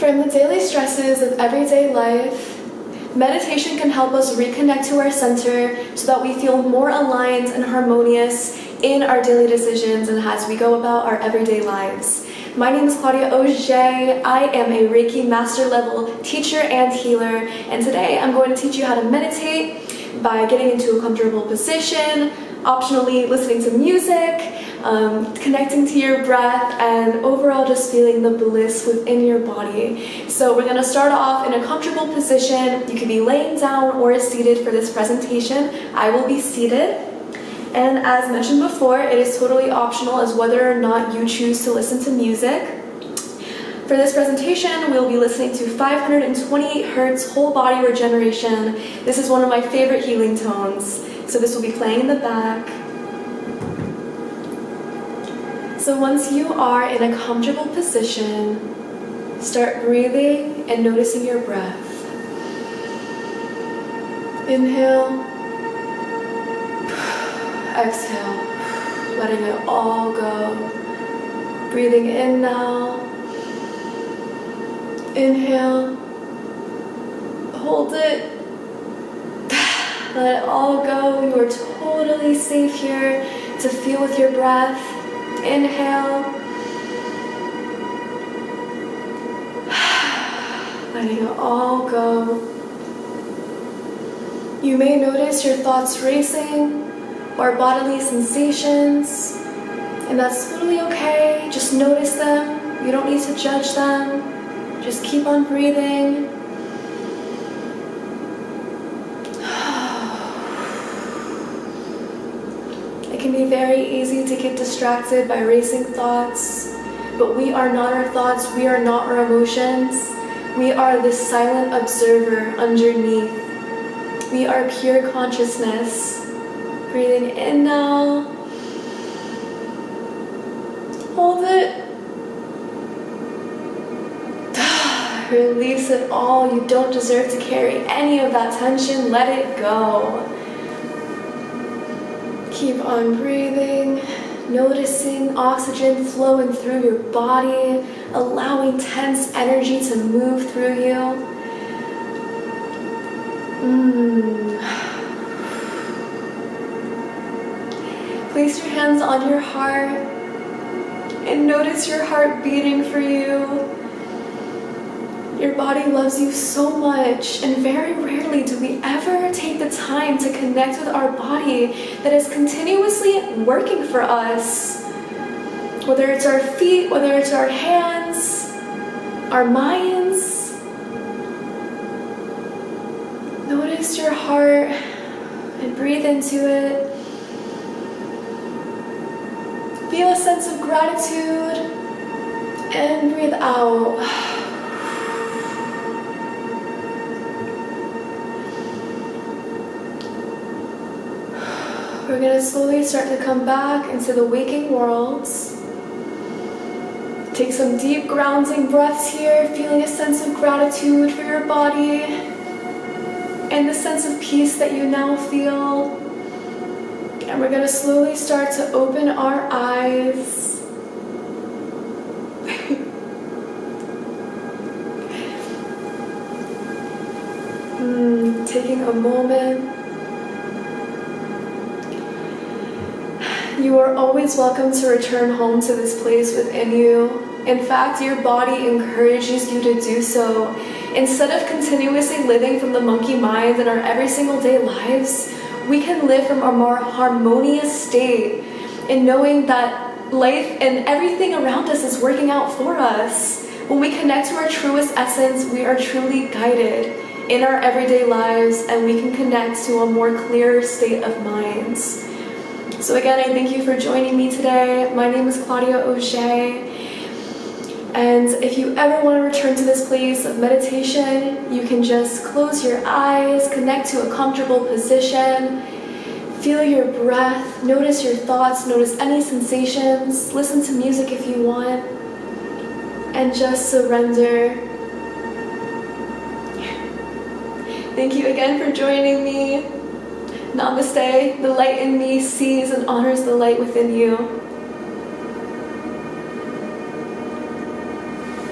From the daily stresses of everyday life, meditation can help us reconnect to our center so that we feel more aligned and harmonious in our daily decisions and as we go about our everyday lives. My name is Claudia Auger. I am a Reiki Master Level teacher and healer, and today I'm going to teach you how to meditate by getting into a comfortable position, optionally listening to music, connecting to your breath, and overall just feeling the bliss within your body. So we're going to start off in a comfortable position. You can be laying down or seated for this presentation. I will be seated. And as mentioned before, it is totally optional as whether or not you choose to listen to music. For this presentation, we'll be listening to 528 Hertz whole body regeneration. This is one of my favorite healing tones. So this will be playing in the back. So once you are in a comfortable position, start breathing and noticing your breath. Inhale. Exhale, letting it all go. Breathing in now. Inhale. Hold it. Let it all go. You are totally safe here to feel with your breath. Inhale. Letting it all go. You may notice your thoughts racing or bodily sensations, and that's totally okay. Just notice them. You don't need to judge them. Just keep on breathing. It can be very easy to get distracted by racing thoughts, but we are not our thoughts. We are not our emotions. We are the silent observer underneath. We are pure consciousness. Breathing in now. Hold it. Release it all. You don't deserve to carry any of that tension. Let it go. Keep on breathing, noticing oxygen flowing through your body, allowing tense energy to move through you. Place your hands on your heart and notice your heart beating for you. Your body loves you so much, and very rarely do we ever take the time to connect with our body that is continuously working for us. Whether it's our feet, whether it's our hands, our minds. Notice your heart and breathe into it. Feel a sense of gratitude and breathe out. We're going to slowly start to come back into the waking worlds. Take some deep grounding breaths here, feeling a sense of gratitude for your body and the sense of peace that you now feel. And we're going to slowly start to open our eyes. Taking a moment. You are always welcome to return home to this place within you. In fact, your body encourages you to do so. Instead of continuously living from the monkey mind in our every single day lives, we can live from a more harmonious state in knowing that life and everything around us is working out for us. When we connect to our truest essence, we are truly guided in our everyday lives, and we can connect to a more clearer state of mind. So again, I thank you for joining me today. My name is Claudia Auger. And if you ever want to return to this place of meditation, you can just close your eyes, connect to a comfortable position, feel your breath, notice your thoughts, notice any sensations, listen to music if you want, and just surrender. Thank you again for joining me. Namaste. The light in me sees and honors the light within you.